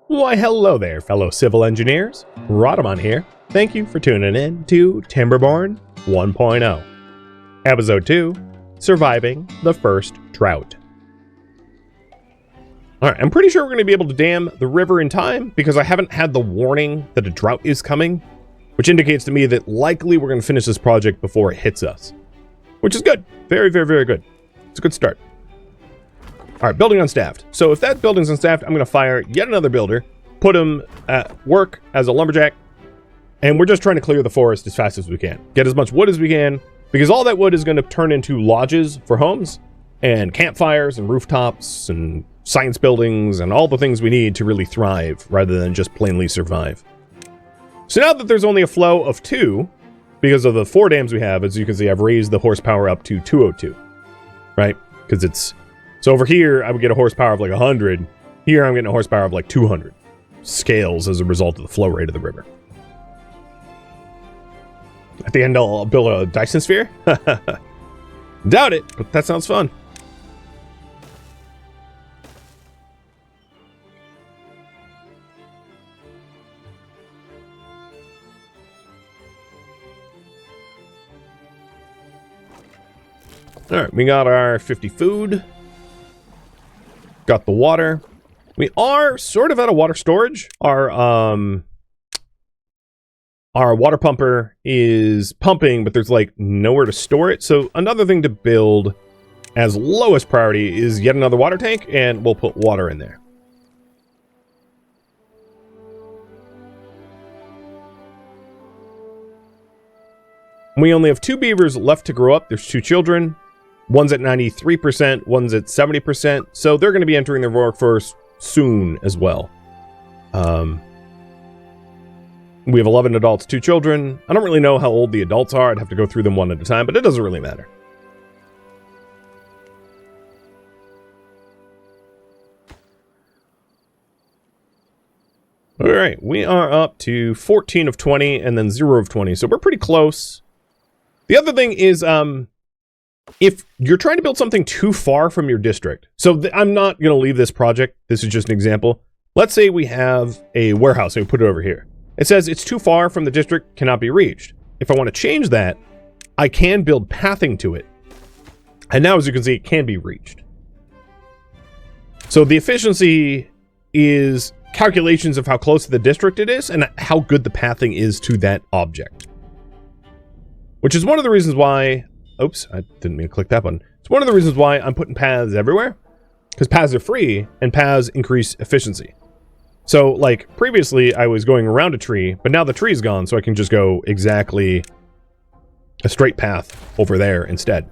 Why, hello there, fellow civil engineers. Rodamon here. Thank you for tuning in to Timberborn 1.0. Episode 2, Surviving the First Drought. Alright, I'm pretty sure we're going to be able to dam the river in time because I haven't had the warning that a drought is coming, which indicates to me that likely we're going to finish this project before it hits us. Which is good. Very, very, very good. It's a good start. Alright, building unstaffed. So if that building's unstaffed, I'm going to fire yet another builder, put him at work as a lumberjack, and we're just trying to clear the forest as fast as we can. Get as much wood as we can, because all that wood is going to turn into lodges for homes, and campfires, and rooftops, and science buildings, and all the things we need to really thrive, rather than just plainly survive. So now that there's only a flow of 2, because of the 4 dams we have, as you can see, I've raised the horsepower up to 202, right? Because it's... So over here, I would get a horsepower of like 100. Here, I'm getting a horsepower of like 200. Scales as a result of the flow rate of the river. At the end, I'll build a Dyson sphere? Doubt it, but that sounds fun. Alright, we got our 50 food. Got the water. We are sort of out of water storage. Our water pumper is pumping, but there's like nowhere to store it. So another thing to build as lowest priority is yet another water tank, and we'll put water in there. We only have 2 beavers left to grow up. There's 2 children. One's at 93%, one's at 70%, so they're going to be entering their workforce soon as well. We have 11 adults, 2 children. I don't really know how old the adults are. I'd have to go through them one at a time, but it doesn't really matter. Alright, we are up to 14 of 20 and then 0 of 20, so we're pretty close. The other thing is, if you're trying to build something too far from your district, so I'm not going to leave this project. This is just an example. Let's say we have a warehouse and we put it over here. It says it's too far from the district, cannot be reached. If I want to change that, I can build pathing to it. And now, as you can see, it can be reached. So the efficiency is calculations of how close to the district it is and how good the pathing is to that object. Which is one of the reasons why... Oops, I didn't mean to click that button. It's one of the reasons why I'm putting paths everywhere. Because paths are free, and paths increase efficiency. So, like, previously I was going around a tree, but now the tree's gone, so I can just go exactly a straight path over there instead.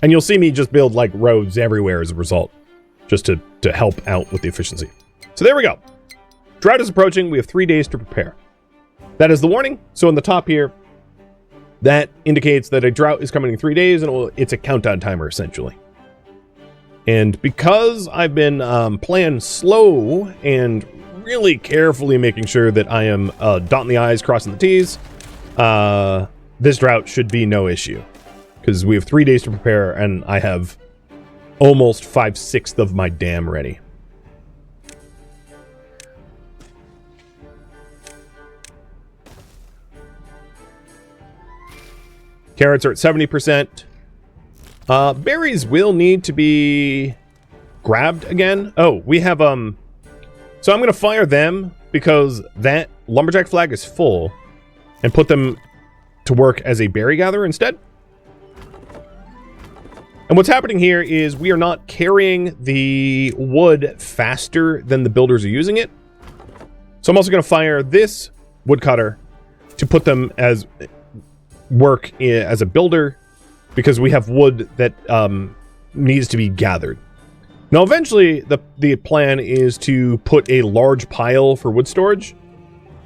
And you'll see me just build, like, roads everywhere as a result. Just to help out with the efficiency. So there we go. Drought is approaching. We have 3 days to prepare. That is the warning. So on the top here, that indicates that a drought is coming in 3 days, and it's a countdown timer, essentially. And because I've been playing slow and really carefully making sure that I am dotting the I's, crossing the T's, this drought should be no issue. Because we have 3 days to prepare, and I have almost 5/6 of my dam ready. Carrots are at 70%. Berries will need to be grabbed again. Oh, we have, so I'm going to fire them because that lumberjack flag is full and put them to work as a berry gatherer instead. And what's happening here is we are not carrying the wood faster than the builders are using it. So I'm also going to fire this woodcutter to put them as... work as a builder because we have wood that needs to be gathered. Now eventually the plan is to put a large pile for wood storage.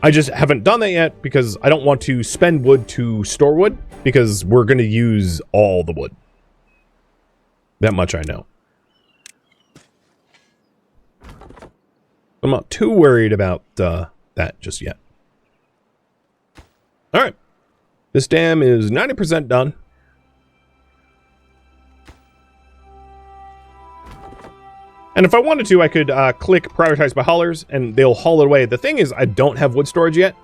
I just haven't done that yet because I don't want to spend wood to store wood because we're going to use all the wood. That much I know. I'm not too worried about that just yet. Alright. This dam is 90% done. And if I wanted to, I could click prioritize by haulers, and they'll haul it away. The thing is, I don't have wood storage yet,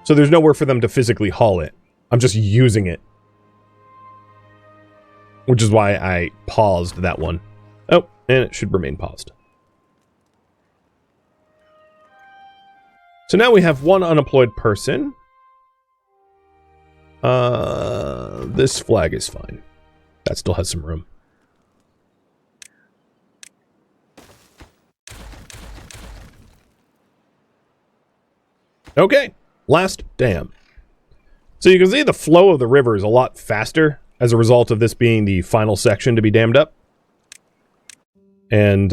so there's nowhere for them to physically haul it. I'm just using it. Which is why I paused that one. Oh, and it should remain paused. So now we have one unemployed person. This flag is fine. That still has some room. Okay, last dam. So you can see the flow of the river is a lot faster as a result of this being the final section to be dammed up. And,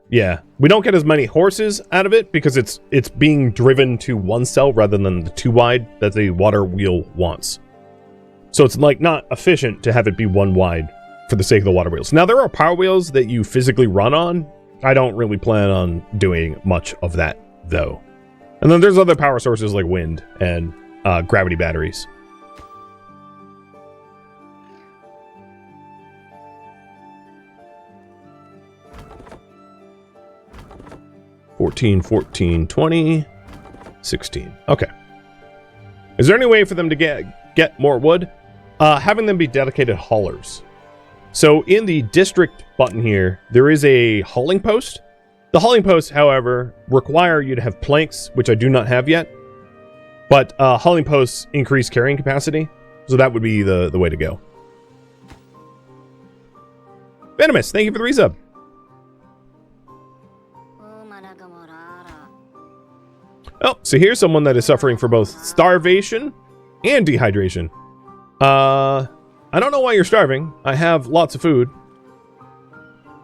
yeah, we don't get as many horses out of it because it's being driven to one cell rather than the 2 wide that the water wheel wants. So it's, like, not efficient to have it be 1 wide for the sake of the water wheels. Now, there are power wheels that you physically run on. I don't really plan on doing much of that, though. And then there's other power sources like wind and gravity batteries. $14, $14, $20, $16. Okay. Is there any way for them to get more wood? Having them be dedicated haulers. So in the district button here, there is a hauling post. The hauling posts, however, require you to have planks, which I do not have yet. But hauling posts increase carrying capacity, so that would be the way to go. Venomous, thank you for the resub. Oh, so here's someone that is suffering for both starvation and dehydration. I don't know why you're starving. I have lots of food.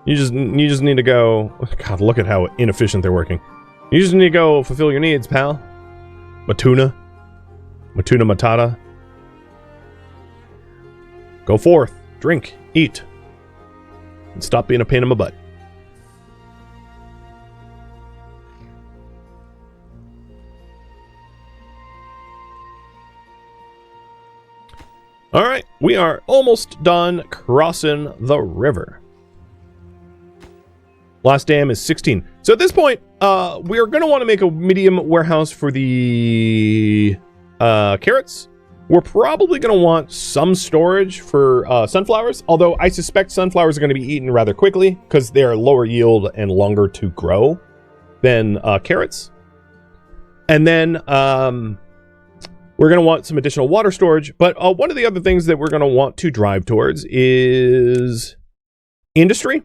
You just need to go... God, look at how inefficient they're working. You just need to go fulfill your needs, pal. Matuna. Matuna Matata. Go forth. Drink. Eat. And stop being a pain in my butt. Alright, we are almost done crossing the river. Last dam is 16. So at this point, we are going to want to make a medium warehouse for the carrots. We're probably going to want some storage for sunflowers, although I suspect sunflowers are going to be eaten rather quickly because they are lower yield and longer to grow than carrots. And then we're going to want some additional water storage. But one of the other things that we're going to want to drive towards is industry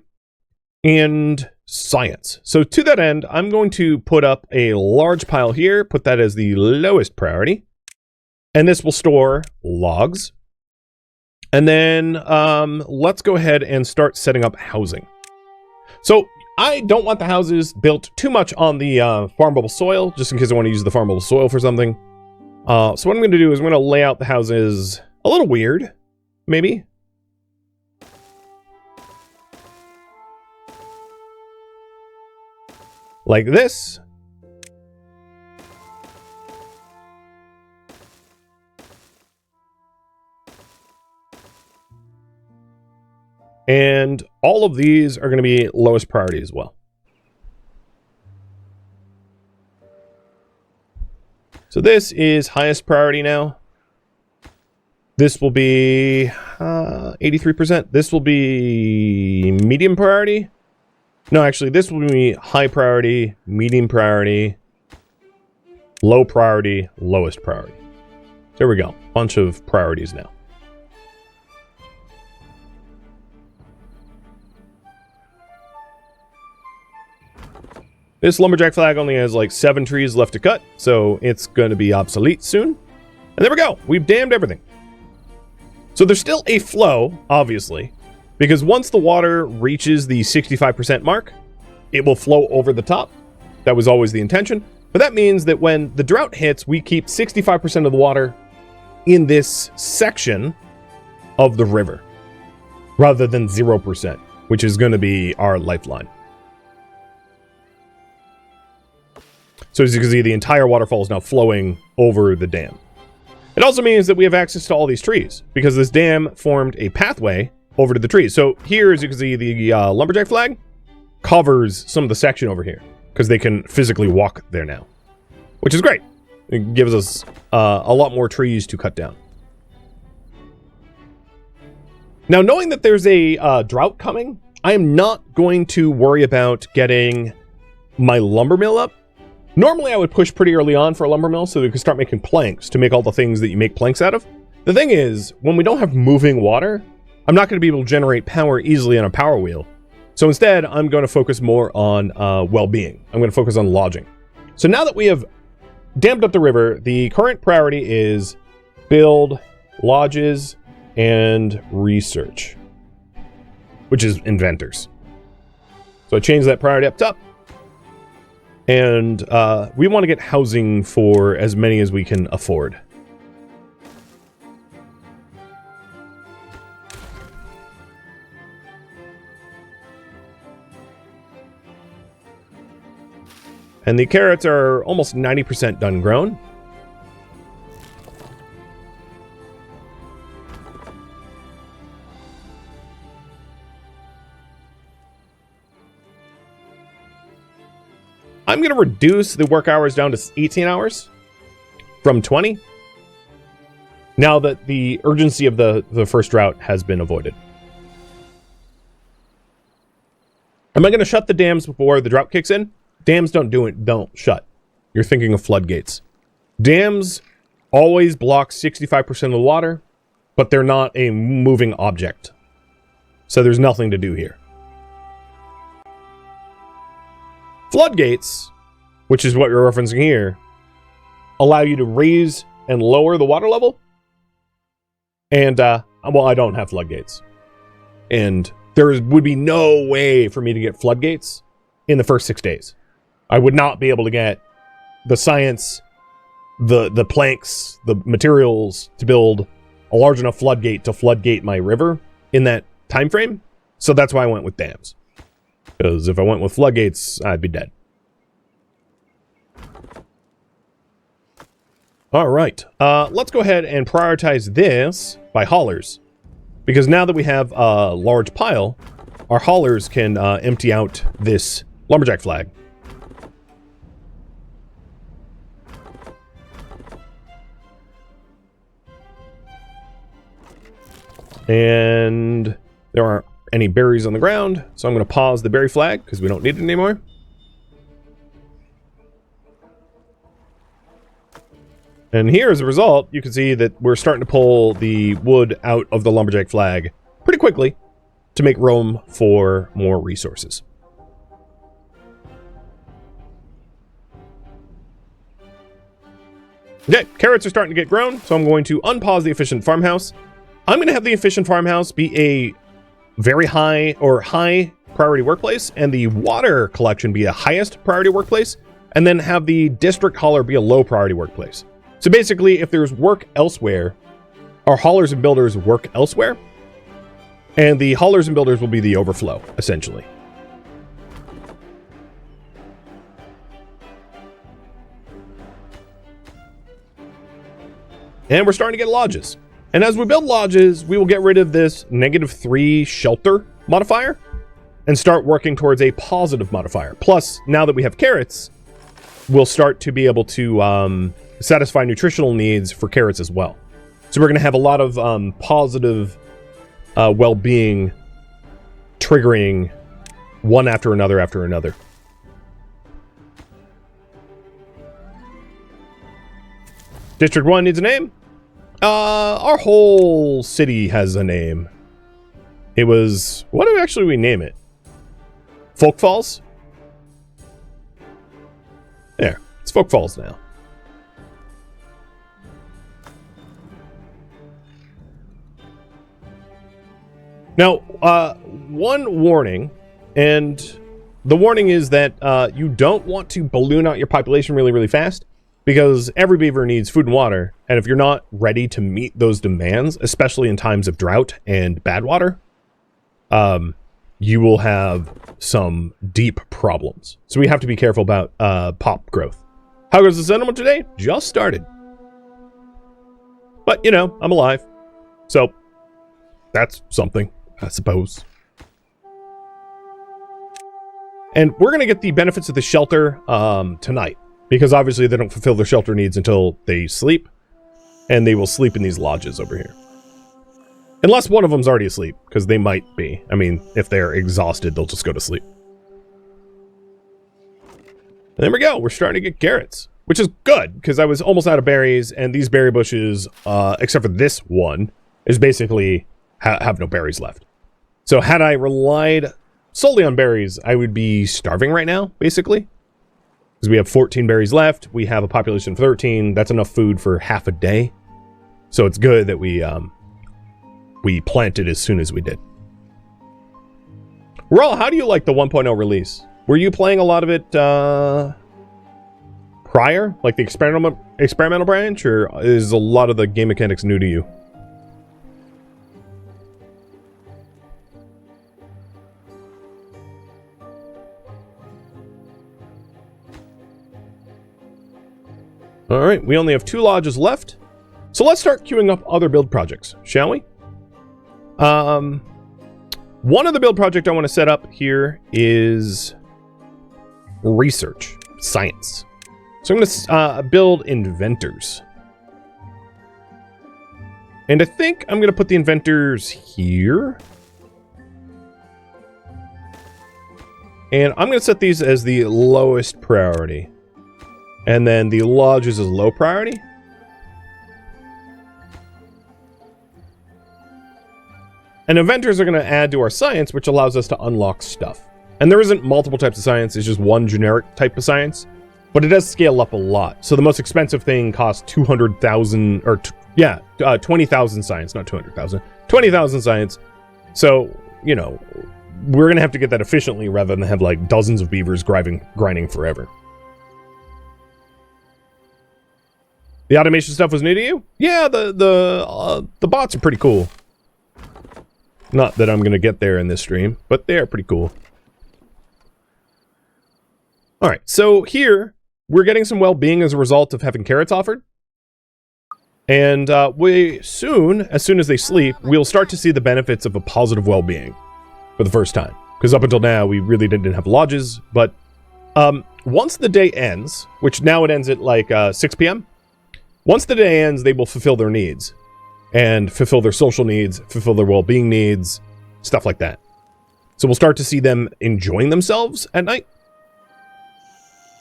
and science. So to that end, I'm going to put up a large pile here, put that as the lowest priority. And this will store logs. And then let's go ahead and start setting up housing. So I don't want the houses built too much on the farmable soil, just in case I want to use the farmable soil for something. So what I'm going to do is I'm going to lay out the houses a little weird, maybe. Like this. And all of these are going to be lowest priority as well. So this is highest priority now. This will be 83%. This will be medium priority. No, actually, this will be high priority, medium priority, low priority, lowest priority. There we go. Bunch of priorities now. This lumberjack flag only has like 7 trees left to cut, so it's going to be obsolete soon. And there we go. We've dammed everything. So there's still a flow, obviously, because once the water reaches the 65% mark, it will flow over the top. That was always the intention. But that means that when the drought hits, we keep 65% of the water in this section of the river, rather than 0%, which is going to be our lifeline. So as you can see, the entire waterfall is now flowing over the dam. It also means that we have access to all these trees, because this dam formed a pathway over to the trees. So here, as you can see, the lumberjack flag, covers some of the section over here because they can physically walk there now, which is great. It gives us a lot more trees to cut down. Now, knowing that there's a drought coming, I am not going to worry about getting my lumber mill up. Normally, I would push pretty early on for a lumber mill so we could start making planks to make all the things that you make planks out of. The thing is, when we don't have moving water, I'm not going to be able to generate power easily on a power wheel. So instead, I'm going to focus more on well-being. I'm going to focus on lodging. So now that we have dammed up the river, the current priority is build lodges and research, which is inventors. So I changed that priority up top. And we want to get housing for as many as we can afford. And the carrots are almost 90% done grown. I'm going to reduce the work hours down to 18 hours from 20. Now that the urgency of the first drought has been avoided. Am I going to shut the dams before the drought kicks in? Dams don't shut. You're thinking of floodgates. Dams always block 65% of the water, but they're not a moving object. So there's nothing to do here. Floodgates, which is what you're referencing here, allow you to raise and lower the water level. And, well, I don't have floodgates. And there would be no way for me to get floodgates in the first 6 days. I would not be able to get the science, the planks, the materials to build a large enough floodgate to floodgate my river in that time frame. So that's why I went with dams. Because if I went with floodgates, I'd be dead. All right. Let's go ahead and prioritize this by haulers. Because now that we have a large pile, our haulers can empty out this lumberjack flag. And there aren't any berries on the ground, so I'm going to pause the berry flag because we don't need it anymore. And here, as a result, you can see that we're starting to pull the wood out of the lumberjack flag pretty quickly to make room for more resources. Okay, carrots are starting to get grown, so I'm going to unpause the efficient farmhouse. I'm going to have the efficient farmhouse be a very high or high priority workplace, and the water collection be a highest priority workplace, and then have the district hauler be a low priority workplace. So basically, if there's work elsewhere, our haulers and builders work elsewhere, and the haulers and builders will be the overflow, essentially. And we're starting to get lodges. And as we build lodges, we will get rid of this -3 shelter modifier and start working towards a positive modifier. Plus, now that we have carrots, we'll start to be able to satisfy nutritional needs for carrots as well. So we're going to have a lot of positive well-being triggering one after another after another. District 1 needs a name. Our whole city has a name. It was... what do actually we name it? Folkfalls? There. It's Folkfalls now. Now, one warning, and the warning is that you don't want to balloon out your population really, really fast, because every beaver needs food and water, and if you're not ready to meet those demands, especially in times of drought and bad water, you will have some deep problems. So we have to be careful about pop growth. How goes the sentiment today? Just started. But, you know, I'm alive. So, that's something, I suppose. And we're going to get the benefits of the shelter tonight, because obviously they don't fulfill their shelter needs until they sleep, and they will sleep in these lodges over here. Unless one of them's already asleep, because they might be. I mean, if they're exhausted, they'll just go to sleep. And there we go. We're starting to get carrots, which is good, because I was almost out of berries, and these berry bushes, except for this one, is basically have no berries left. So had I relied solely on berries, I would be starving right now, basically. Because we have 14 berries left. We have a population of 13. That's enough food for half a day. So it's good that we planted as soon as we did. Raul, how do you like the 1.0 release? Were you playing a lot of it prior? Like the experimental branch? Or is a lot of the game mechanics new to you? Alright, we only have 2 lodges left. So let's start queuing up other build projects, shall we? One of the build project I want to set up here is research, science. So I'm going to build inventors. And I think I'm going to put the inventors here. And I'm going to set these as the lowest priority. And then the lodges is low priority. And inventors are going to add to our science, which allows us to unlock stuff. And there isn't multiple types of science, it's just one generic type of science. But it does scale up a lot. So the most expensive thing costs 200,000, or 20,000 science, not 200,000. 20,000 science. So, you know, we're going to have to get that efficiently rather than have like dozens of beavers grinding forever. The automation stuff was new to you? Yeah, the bots are pretty cool. Not that I'm going to get there in this stream, but they are pretty cool. Alright, so here, we're getting some well-being as a result of having carrots offered. And as soon as they sleep, we'll start to see the benefits of a positive well-being for the first time. Because up until now, we really didn't have lodges, but once the day ends, which now it ends at like 6 p.m., once the day ends, they will fulfill their needs. And fulfill their social needs, fulfill their well-being needs, stuff like that. So we'll start to see them enjoying themselves at night.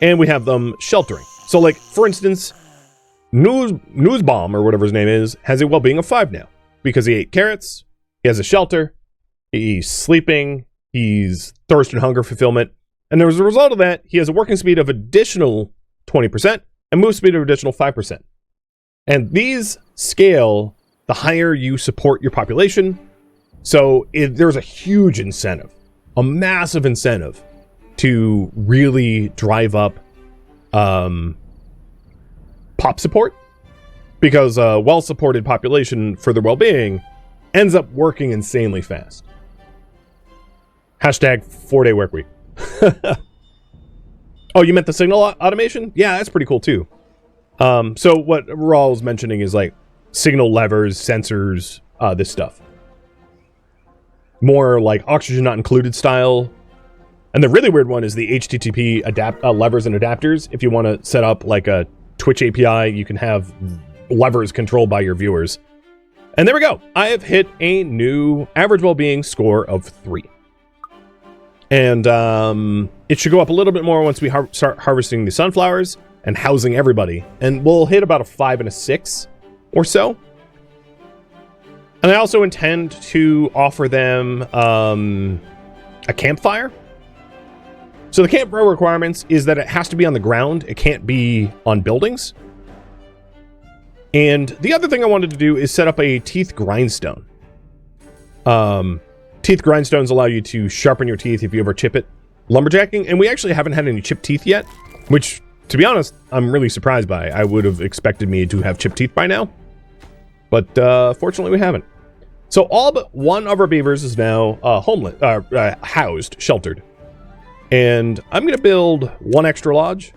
And we have them sheltering. So like, for instance, Newsbomb, or whatever his name is, has a well-being of 5 now. Because he ate carrots, he has a shelter, he's sleeping, he's thirst and hunger fulfillment. And as a result of that, he has a working speed of additional 20% and move speed of additional 5%. And these scale the higher you support your population. So there's a huge incentive, a massive incentive to really drive up pop support, because a well-supported population for their well-being ends up working insanely fast. Hashtag 4-day work week. Oh, you meant the signal automation? Yeah, that's pretty cool too. So what Raul was mentioning is like signal levers, sensors, this stuff. More like oxygen not included style. And the really weird one is the HTTP levers and adapters. If you want to set up like a Twitch API, you can have levers controlled by your viewers. And there we go. I have hit a new average well-being score of 3. And it should go up a little bit more once we start harvesting the sunflowers and housing everybody. And we'll hit about a 5 and a 6 or so. And I also intend to offer them a campfire. So the campfire requirements is that it has to be on the ground. It can't be on buildings. And the other thing I wanted to do is set up a teeth grindstone. Teeth grindstones allow you to sharpen your teeth if you ever chip it lumberjacking. And we actually haven't had any chipped teeth yet, which, to be honest, I'm really surprised by. I would have expected me to have chipped teeth by now. But fortunately, we haven't. So all but one of our beavers is now housed, sheltered. And I'm going to build 1 extra lodge.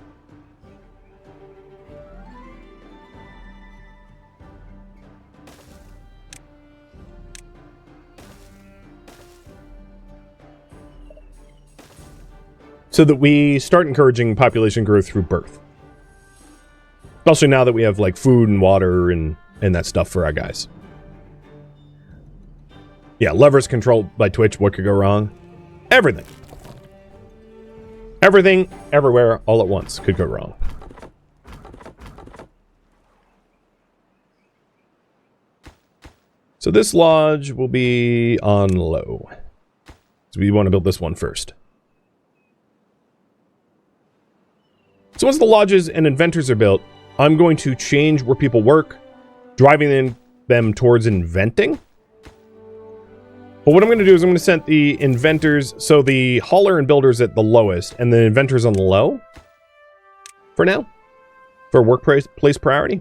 so that we start encouraging population growth through birth. Especially now that we have like food and water and that stuff for our guys. Yeah, levers controlled by Twitch. What could go wrong? Everything. Everything, everywhere, all at once could go wrong. So this lodge will be on low. So we want to build this one first. So once the lodges and inventors are built, I'm going to change where people work, driving them towards inventing. But what I'm going to do is I'm going to set the inventors, so the hauler and builders at the lowest, and the inventors on the low, for now, for workplace priority.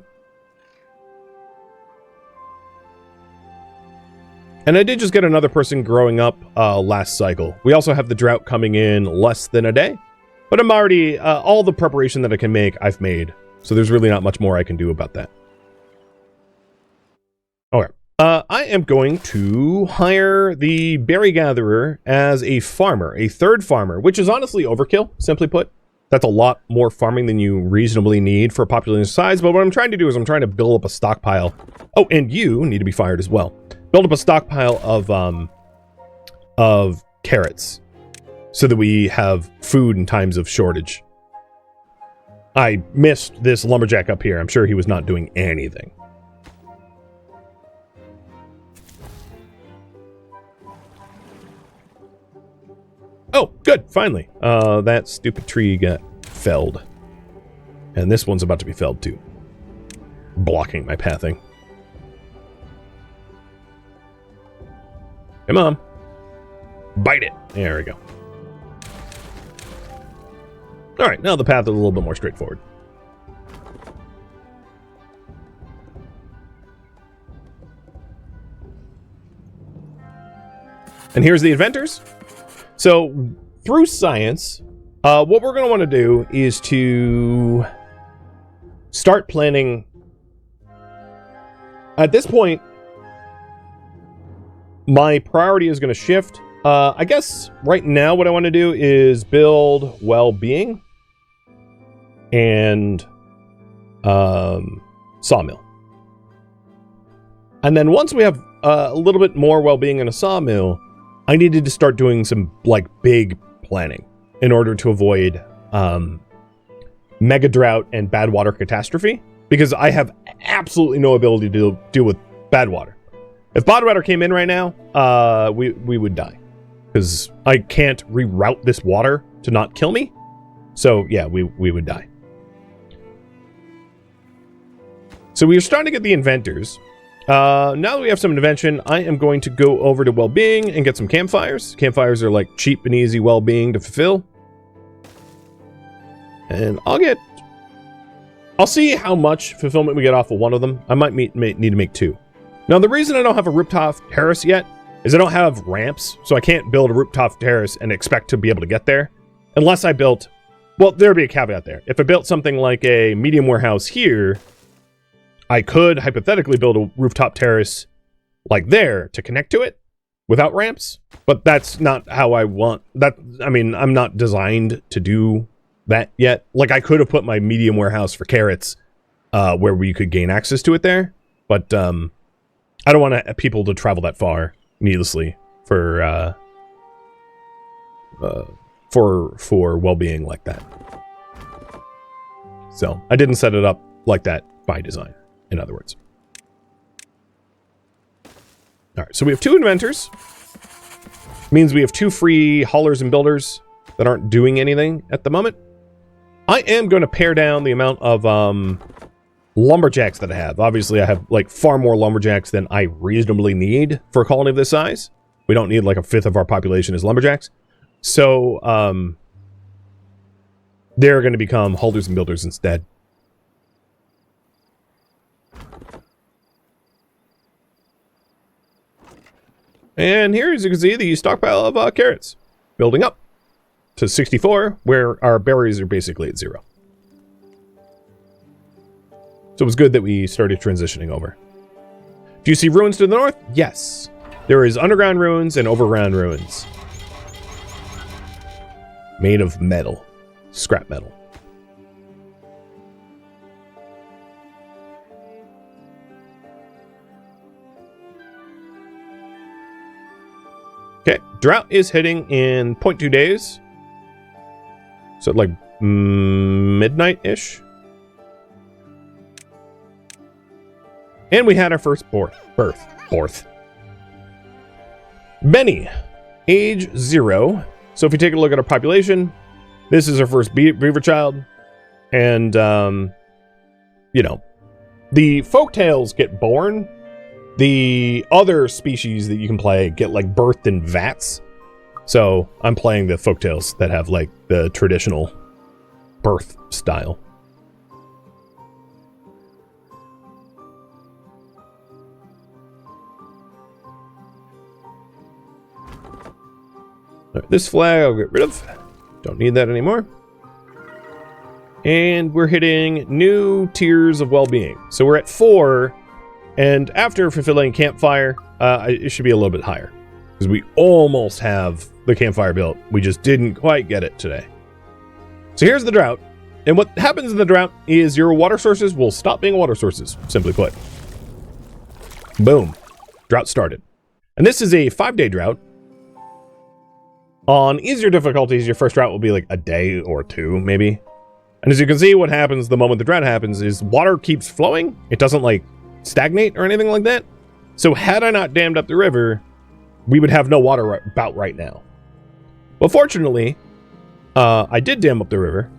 And I did just get another person growing up last cycle. We also have the drought coming in less than a day. But I'm already, all the preparation that I can make, I've made. So there's really not much more I can do about that. Okay. I am going to hire the berry gatherer as a farmer, a third farmer, which is honestly overkill, simply put. That's a lot more farming than you reasonably need for a population size. But what I'm trying to do is I'm trying to build up a stockpile. Oh, and you need to be fired as well. Build up a stockpile of carrots so that we have food in times of shortage. I missed this lumberjack up here. I'm sure he was not doing anything. Oh, good. Finally. That stupid tree got felled. And this one's about to be felled too. Blocking my pathing. Come on. Bite it. There we go. Alright, now the path is a little bit more straightforward. And here's the inventors. So, through science, what we're going to want to do is to start planning. At this point, my priority is going to shift. I guess right now what I want to do is build well-being and sawmill. And then once we have a little bit more well-being in a sawmill, I needed to start doing some like big planning in order to avoid mega drought and bad water catastrophe, because I have absolutely no ability to deal with bad water. If badwater came in right now, we would die. Because I can't reroute this water to not kill me. So, yeah, we would die. So we are starting to get the inventors. Now that we have some invention, I am going to go over to well-being and get some campfires. Campfires are like cheap and easy well-being to fulfill. And I'll see how much fulfillment we get off of one of them. I might need to make two. Now, the reason I don't have a rooftop terrace yet is I don't have ramps, so I can't build a rooftop terrace and expect to be able to get there. Unless I built... Well, there'd be a caveat there. If I built something like a medium warehouse here, I could hypothetically build a rooftop terrace like there to connect to it without ramps, but that's not how I want... that. I mean, I'm not designed to do that yet. Like, I could have put my medium warehouse for carrots where we could gain access to it there, but I don't want people to travel that far needlessly for well-being like that. So I didn't set it up like that by design, in other words. All right, so we have two inventors. Means we have two free haulers and builders that aren't doing anything at the moment. I am going to pare down the amount of lumberjacks that I have. Obviously, I have like far more lumberjacks than I reasonably need for a colony of this size. We don't need like a fifth of our population as lumberjacks. So, they're going to become haulers and builders instead. And here, as you can see, the stockpile of carrots building up to 64, where our berries are basically at 0. So it was good that we started transitioning over. Do you see ruins to the north? Yes. There is underground ruins and overground ruins. Made of metal. Scrap metal. Okay, drought is hitting in 0.2 days. So like midnight-ish. And we had our first birth. Benny, age 0. So if we take a look at our population, this is our first beaver child. And, you know, the Folktails get born. The other species that you can play get, like, birthed in vats. So I'm playing the Folktails that have, like, the traditional birth style. Right, this flag I'll get rid of. Don't need that anymore. And we're hitting new tiers of well-being. So we're at 4. And after fulfilling campfire, it should be a little bit higher. Because we almost have the campfire built. We just didn't quite get it today. So here's the drought. And what happens in the drought is your water sources will stop being water sources, simply put. Boom. Drought started. And this is a 5-day drought. On easier difficulties, your first drought will be like a day or 2, maybe. And as you can see, what happens the moment the drought happens is water keeps flowing. It doesn't, like, stagnate or anything like that. So had I not dammed up the river, we would have no water about right now. Well, fortunately, I did dam up the river.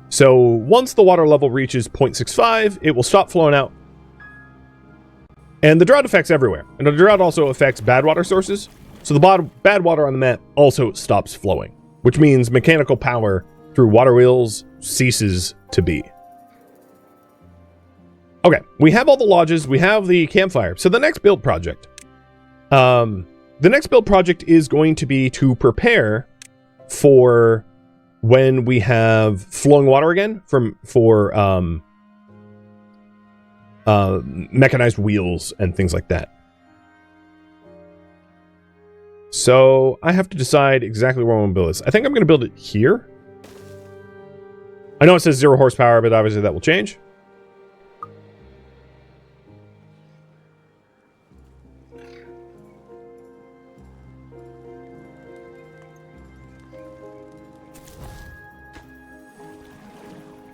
So once the water level reaches 0.65, it will stop flowing out. And the drought affects everywhere. And the drought also affects bad water sources. So the bad water on the map also stops flowing, which means mechanical power through water wheels ceases to be. Okay, we have all the lodges, we have the campfire. So the next build project. The next build project is going to be to prepare for when we have flowing water again for mechanized wheels and things like that. So I have to decide exactly where I want to build this. I think I'm going to build it here. I know it says 0 horsepower, but obviously that will change.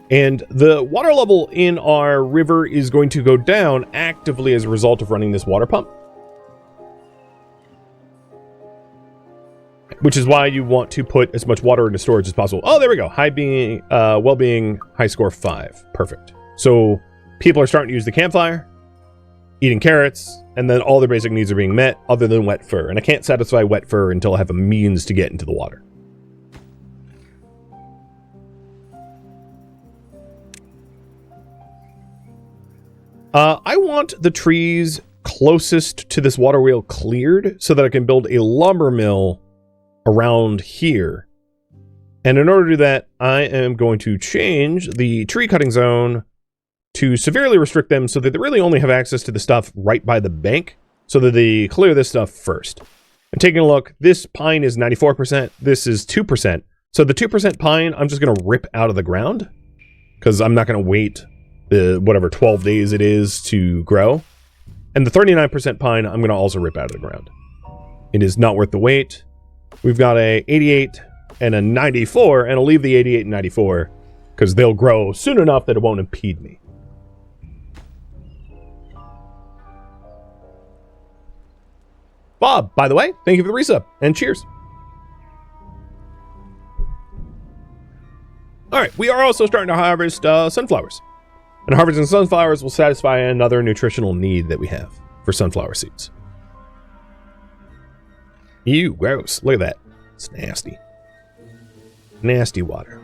And the water level in our river is going to go down actively as a result of running this water pump. Which is why you want to put as much water into storage as possible. Oh, there we go. Well-being, high score 5. Perfect. So people are starting to use the campfire, eating carrots, and then all their basic needs are being met other than wet fur. And I can't satisfy wet fur until I have a means to get into the water. I want the trees closest to this water wheel cleared so that I can build a lumber mill around here. And in order to do that, I am going to change the tree cutting zone to severely restrict them so that they really only have access to the stuff right by the bank, so that they clear this stuff first. And taking a look, this pine is 94%, this is 2%. So the 2% pine, I'm just going to rip out of the ground, because I'm not going to wait the whatever 12 days it is to grow. And the 39% pine, I'm going to also rip out of the ground. It is not worth the wait. We've got a 88 and a 94, and I'll leave the 88 and 94 because they'll grow soon enough that it won't impede me. Bob, by the way, thank you for the resub, and cheers. Alright, we are also starting to harvest sunflowers. And harvesting sunflowers will satisfy another nutritional need that we have for sunflower seeds. Ew, gross. Look at that. It's nasty. Nasty water.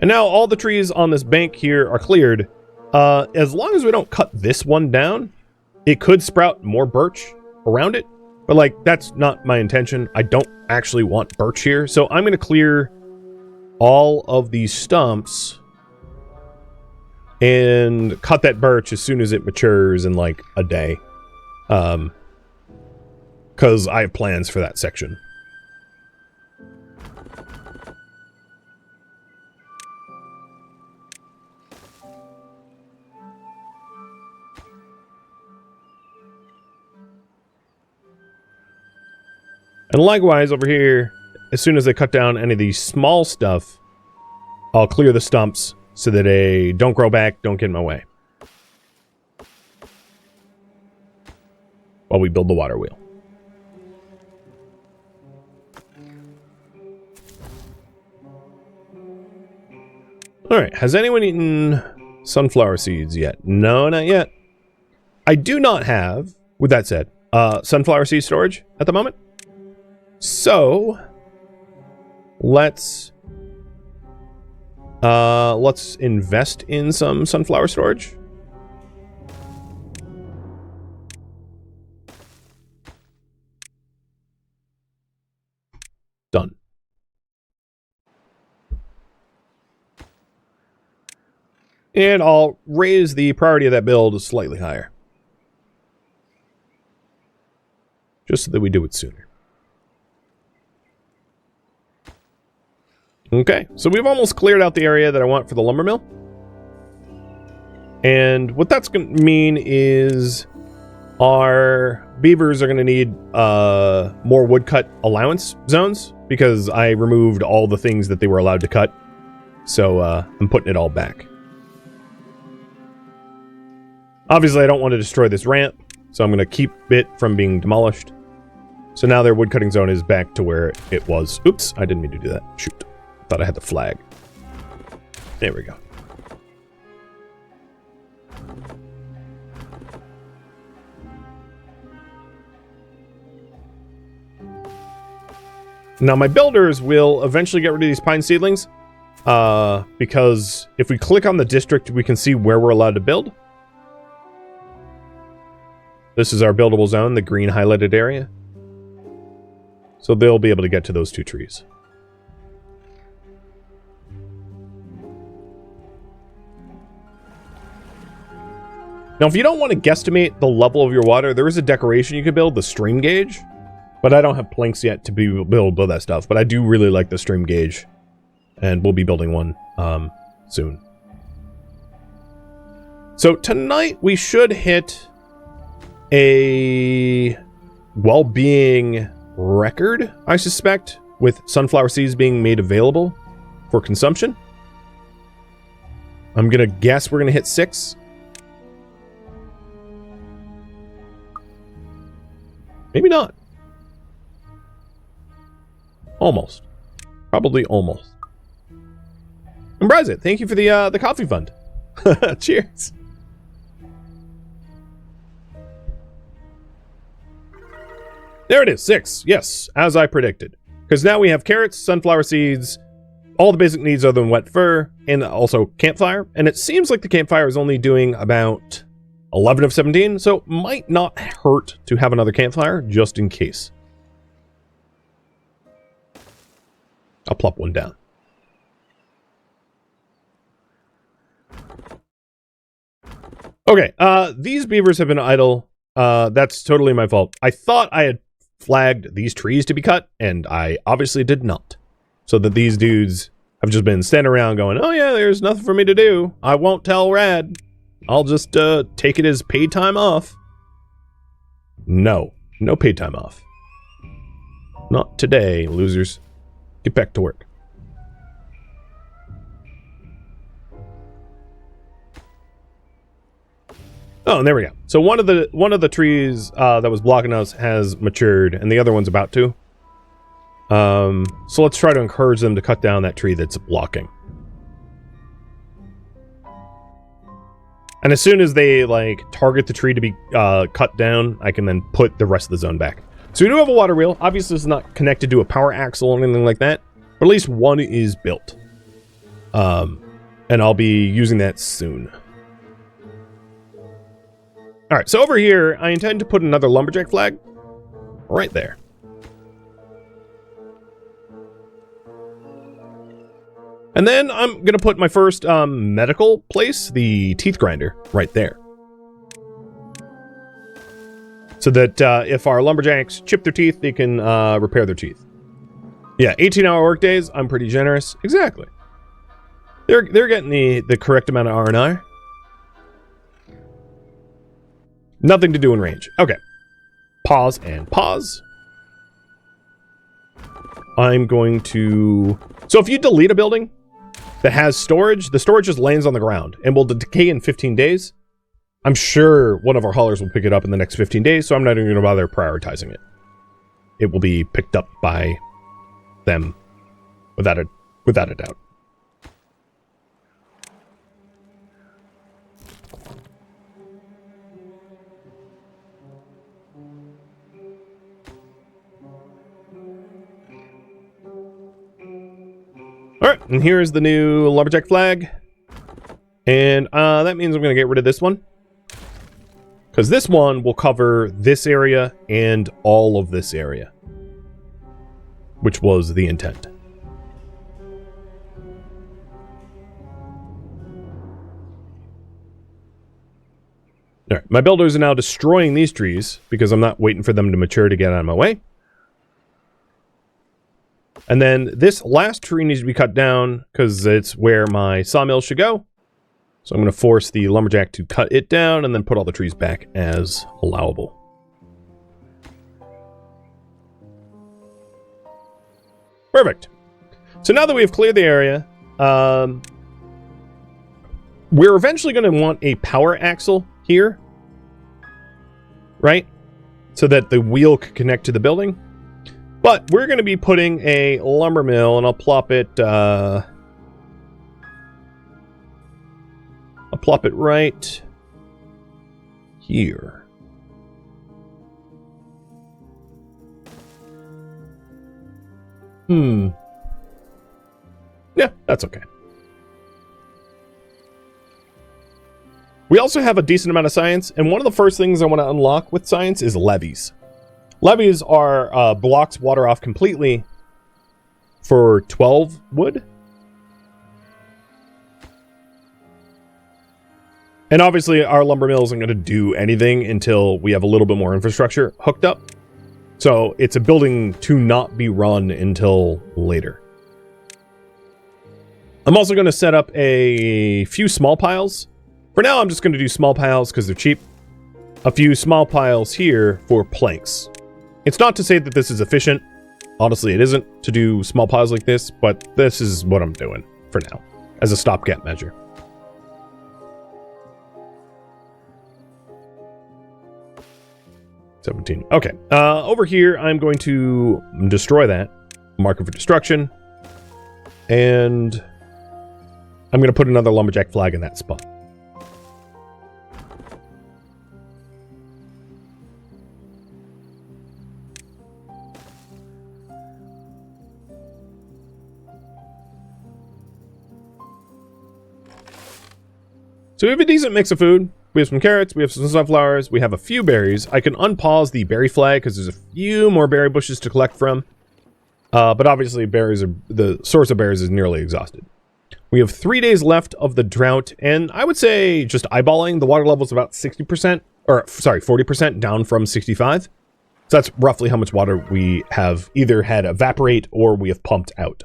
And now all the trees on this bank here are cleared. As long as we don't cut this one down, it could sprout more birch around it. But, like, that's not my intention. I don't actually want birch here. So I'm going to clear all of these stumps and cut that birch as soon as it matures in like a day. Because I have plans for that section. And likewise over here, as soon as they cut down any of these small stuff, I'll clear the stumps so that they don't grow back, don't get in my way. While we build the water wheel. Alright, has anyone eaten sunflower seeds yet? No, not yet. I do not have, with that said, sunflower seed storage at the moment. So, let's invest in some sunflower storage. Done. And I'll raise the priority of that build slightly higher. Just so that we do it sooner. Okay, so we've almost cleared out the area that I want for the lumber mill. And what that's going to mean is our beavers are going to need more woodcut allowance zones because I removed all the things that they were allowed to cut. So I'm putting it all back. Obviously, I don't want to destroy this ramp, so I'm going to keep it from being demolished. So now their woodcutting zone is back to where it was. Oops, I didn't mean to do that. Shoot. Thought I had the flag. There we go. Now my builders will eventually get rid of these pine seedlings because if we click on the district, we can see where we're allowed to build. This is our buildable zone, the green highlighted area. So they'll be able to get to those two trees. Now, if you don't want to guesstimate the level of your water, there is a decoration you can build, the stream gauge. But I don't have planks yet to build that stuff. But I do really like the stream gauge. And we'll be building one soon. So tonight we should hit a well-being record, I suspect, with sunflower seeds being made available for consumption. I'm going to guess we're going to hit 6. Maybe not. Almost. Probably almost. And Brazit, thank you for the coffee fund. Cheers. There it is, 6. Yes, as I predicted. Because now we have carrots, sunflower seeds, all the basic needs other than wet fur, and also campfire. And it seems like the campfire is only doing about 11 of 17, so it might not hurt to have another campfire, just in case. I'll plop one down. Okay, these beavers have been idle. That's totally my fault. I thought I had flagged these trees to be cut, and I obviously did not. So that these dudes have just been standing around going, oh yeah, there's nothing for me to do. I won't tell Rad. I'll just take it as paid time off. No. No paid time off. Not today, losers. Get back to work. Oh, and there we go. So one of the trees that was blocking us has matured, and the other one's about to. So let's try to encourage them to cut down that tree that's blocking. And as soon as they, like, target the tree to be cut down, I can then put the rest of the zone back. So we do have a water wheel. Obviously, it's not connected to a power axle or anything like that. But at least one is built. And I'll be using that soon. Alright, so over here, I intend to put another lumberjack flag. Right there. And then I'm going to put my first medical place, the teeth grinder, right there. So that if our lumberjacks chip their teeth, they can repair their teeth. Yeah, 18-hour work days. I'm pretty generous. Exactly. They're getting the correct amount of R&R. Nothing to do in range. Okay. Pause and pause. I'm going to... So if you delete a building that has storage, the storage just lands on the ground and will decay in 15 days. I'm sure one of our haulers will pick it up in the next 15 days, so I'm not even going to bother prioritizing it. It will be picked up by them without a doubt. Alright, and here's the new lumberjack flag. And that means I'm going to get rid of this one. Because this one will cover this area and all of this area. Which was the intent. Alright, my builders are now destroying these trees because I'm not waiting for them to mature to get out of my way. And then this last tree needs to be cut down because it's where my sawmill should go. So I'm going to force the lumberjack to cut it down and then put all the trees back as allowable. Perfect. So now that we've cleared the area, we're eventually going to want a power axle here. Right? So that the wheel could connect to the building. But we're going to be putting a lumber mill, and I'll plop it right here. Yeah, that's okay. We also have a decent amount of science, and one of the first things I want to unlock with science is levees. Levees are blocks water off completely for 12 wood. And obviously our lumber mill isn't going to do anything until we have a little bit more infrastructure hooked up. So it's a building to not be run until later. I'm also going to set up a few small piles. For now, I'm just going to do small piles because they're cheap. A few small piles here for planks. It's not to say that this is efficient. Honestly, it isn't to do small piles like this, but this is what I'm doing for now as a stopgap measure. Okay. Over here, I'm going to destroy that. Mark it for destruction. And I'm going to put another lumberjack flag in that spot. So we have a decent mix of food. We have some carrots, we have some sunflowers, we have a few berries. I can unpause the berry flag because there's a few more berry bushes to collect from. But obviously berries are the source of berries is nearly exhausted. We have 3 days left of the drought, and I would say just eyeballing, the water level is about 60%, or sorry, 40% down from 65. So that's roughly how much water we have either had evaporate or we have pumped out.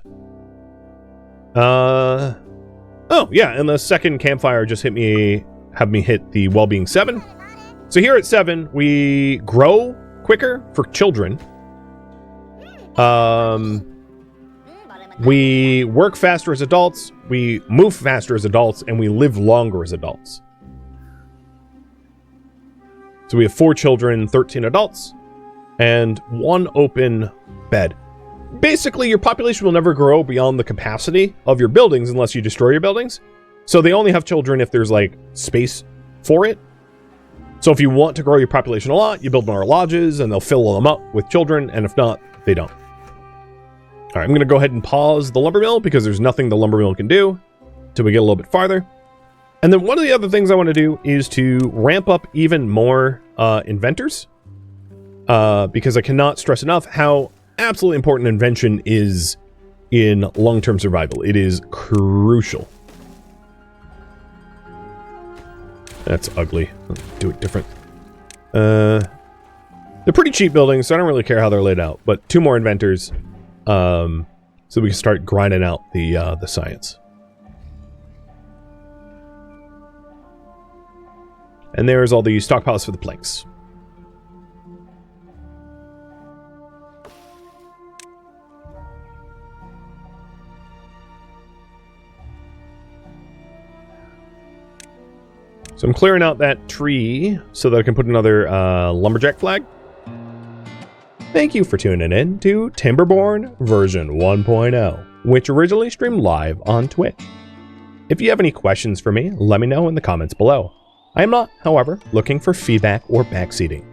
Oh, yeah, and the second campfire just had me hit the well-being 7. So here at 7, we grow quicker for children. We work faster as adults, we move faster as adults, and we live longer as adults. So we have 4 children, 13 adults, and 1 open bed. Basically, your population will never grow beyond the capacity of your buildings unless you destroy your buildings. So they only have children if there's, like, space for it. So if you want to grow your population a lot, you build more lodges, and they'll fill them up with children, and if not, they don't. All right, I'm going to go ahead and pause the lumber mill because there's nothing the lumber mill can do until we get a little bit farther. And then one of the other things I want to do is to ramp up even more inventors. Because I cannot stress enough how absolutely important invention is in long-term survival. It is crucial. That's ugly. Let's do it different. They're pretty cheap buildings, so I don't really care how they're laid out. But 2 more inventors, so we can start grinding out the science. And there's all the stockpiles for the planks. So I'm clearing out that tree so that I can put another lumberjack flag. Thank you for tuning in to Timberborn version 1.0, which originally streamed live on Twitch. If you have any questions for me, let me know in the comments below. I am not, however, looking for feedback or backseating.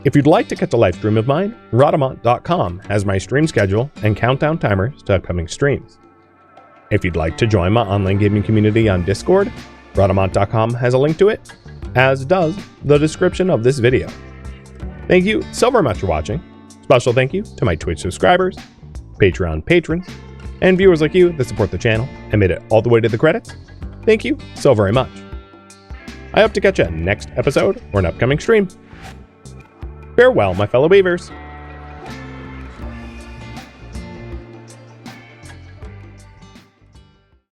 If you'd like to catch a live stream of mine, Rhodamont.com has my stream schedule and countdown timers to upcoming streams. If you'd like to join my online gaming community on Discord, Rhodamont.com has a link to it, as does the description of this video. Thank you so very much for watching. Special thank you to my Twitch subscribers, Patreon patrons, and viewers like you that support the channel and made it all the way to the credits. Thank you so very much. I hope to catch you next episode or an upcoming stream. Farewell, my fellow Beavers.